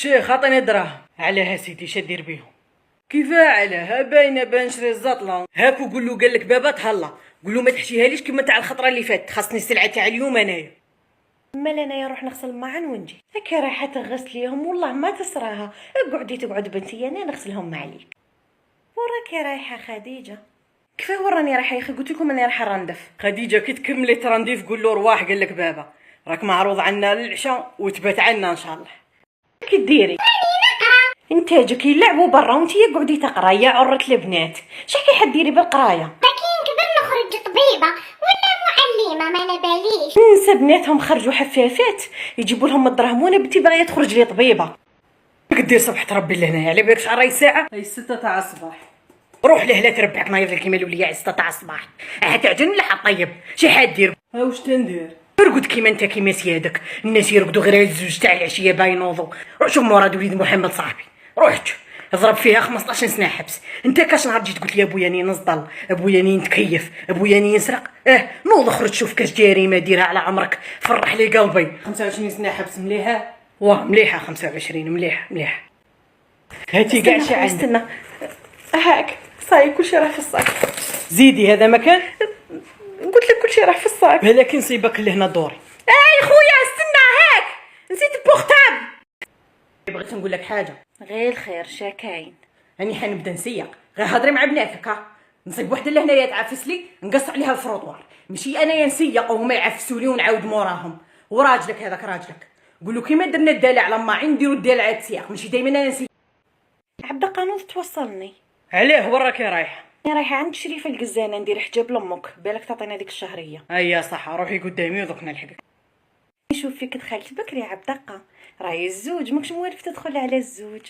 شيخ عطيني دراهم. عليها سيدي شدير بيهم. كيفاه عليها باينه بنشري الزطله. هاك وقول له قال لك بابا تهلا، قول له ما تحشيها ليش كيما تاع الخطره اللي فاتت، خاصني السلعه تاع اليوم انايا. مال انايا نروح نغسل معن ونجي. هكا رايحه تغسليهم والله ما تسراها. اقعدي تقعد بنتي انا نغسلهم معليك. وراكي رايحه خديجه؟ كيفاه وراني رايحه يا اخي؟ قلت لكم اني رايحه رندف. خديجه كي تكملي ترنديف قول له رواح قال لك بابا راك معروض عنا للعشاء وتبات عنا ان شاء الله. كي ديري انتاجك يلعبوا برا وانتي قعدي تقراي يا عرة البنات. شكي حديري بالقرايه؟ باكين كبر نخرج طبيبه ولا معلمه ما على باليش. نسى بناتهم خرجوا حفافات يجيبوا لهم الدراهم وانا بنتي باغيه تخرج لي طبيبه. قدير صبحت ربي لهنا على بالك شعري ساعه هي 6 تاع الصباح. روح له لا تربعك نايض كيما الولياء 6 تاع الصباح. تعجن ولا حطيب شي حدير. ها واش تندير؟ ارقد كيما انت كيما سيادك. الناس يرقدوا غير الزوج تاع العشيه باينوضوا. روح شوف مراد وليد محمد صاحبي، روح اضرب فيها 15 سنه حبس. انت كاش نهار جيت قلت لي ابويا ني نصدل، ابويا ني نتكيف، ابويا ني نسرق، نوض خرج شوف كاش جريمه ديرها على عمرك، فرح لي قلبي. 25 سنه حبس مليحه. واه مليحه 25 مليحه. هاتي كاع شي عندك. استنى هاك صاي كلشي راه في الصاك. زيدي هذا مكان. قلت لك كلشي راه في الصاك. بلاك نصيبك لهنا دوري. اي خويا استنى هاك نسيت البورتابل. بغيت نقول لك حاجه. غير خير شاكاين. راني حنبدا نسيق، غير هضري مع بناتك ها. نصيب وحده لهنايا تعفس لي نقص عليها الفروطوار، ماشي انايا نسيق وهما يعفسوا لي ونعاود موراهم. وراجلك هذاك راجلك قول له كيما درنا الدلع لما عين نديروا الدلع السياق، ماشي دائما انا نسيق. عبد القانون توصلني. عليه وين راكي رايحه؟ انا رايحه عند شريفه القزانه ندير حجاب لامك، بالك تعطينا ديك الشهريه. ايا صح، روحي قدامي ودوك نلحقك. نشوف فيك دخلت بكري عبد القا، راهي الزوج ماكش موالف تدخل على الزوج.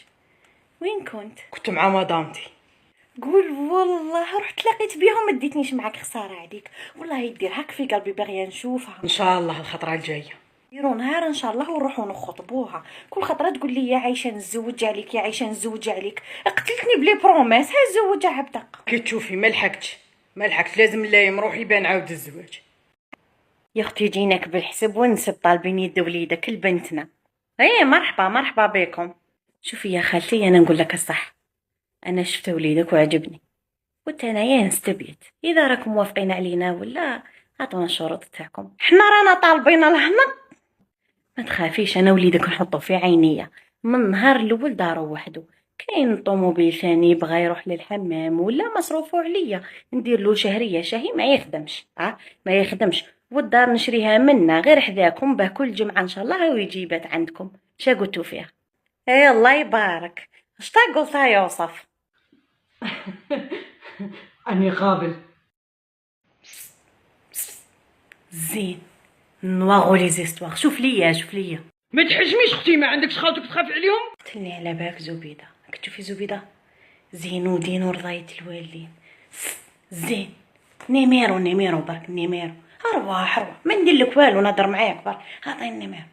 وين كنت مع مدامتي. قول والله رحت تلاقيت بيهم ما ديتنيش معاك، خساره عليك والله. يدير هاك في قلبي باغيه نشوفها. ان شاء الله الخطره الجايه نديرو نهار ان شاء الله ونروحو نخطبوها. كل خطره تقول لي يا عايشه نزوج عليك، يا عايشه نزوج عليك. قتلتني بلي بروميس. ها زوج عبد القا. كي تشوفي ما لحقتش لازم نلايم روحي بان عاود الزواج. يا اختي جيناك بالحسب ونسب طالبين يد وليدك لبنتنا. ايه مرحبا بكم. شوفي يا خالتي انا نقول لك الصح، انا شفت وليدك وعجبني، قلت انا يا نستبيت اذا راكم موافقين علينا ولا عطونا الشروط تاعكم. حنا رانا طالبين لهنا. ما تخافيش انا وليدك نحطو في عينيا من النهار الاول دارو وحده. كاين طوموبيل ثاني بغى يروح للحمام ولا مصروفو عليا ندير له شهريه شهي ما يخدمش والدار نشريها منا غير حداكم به كل جمعه ان شاء الله ويجيبات عندكم. شا قلتو فيها؟ ايه الله يبارك. اش قلت يا يوسف؟ اني قابل. زين نواغو لي زيستواغ. شوف ليا ما تحجميش اختي، ما عندكش خالتك تخاف عليهم؟ قلتلي على بالك زبيده. كتشوفي زبيده زين ودين ورضاية الوالدين. زين نيميرو برك نيميرو. ارواح ما ندير لك والو نهضر معاك برك. عطيني نيميرو.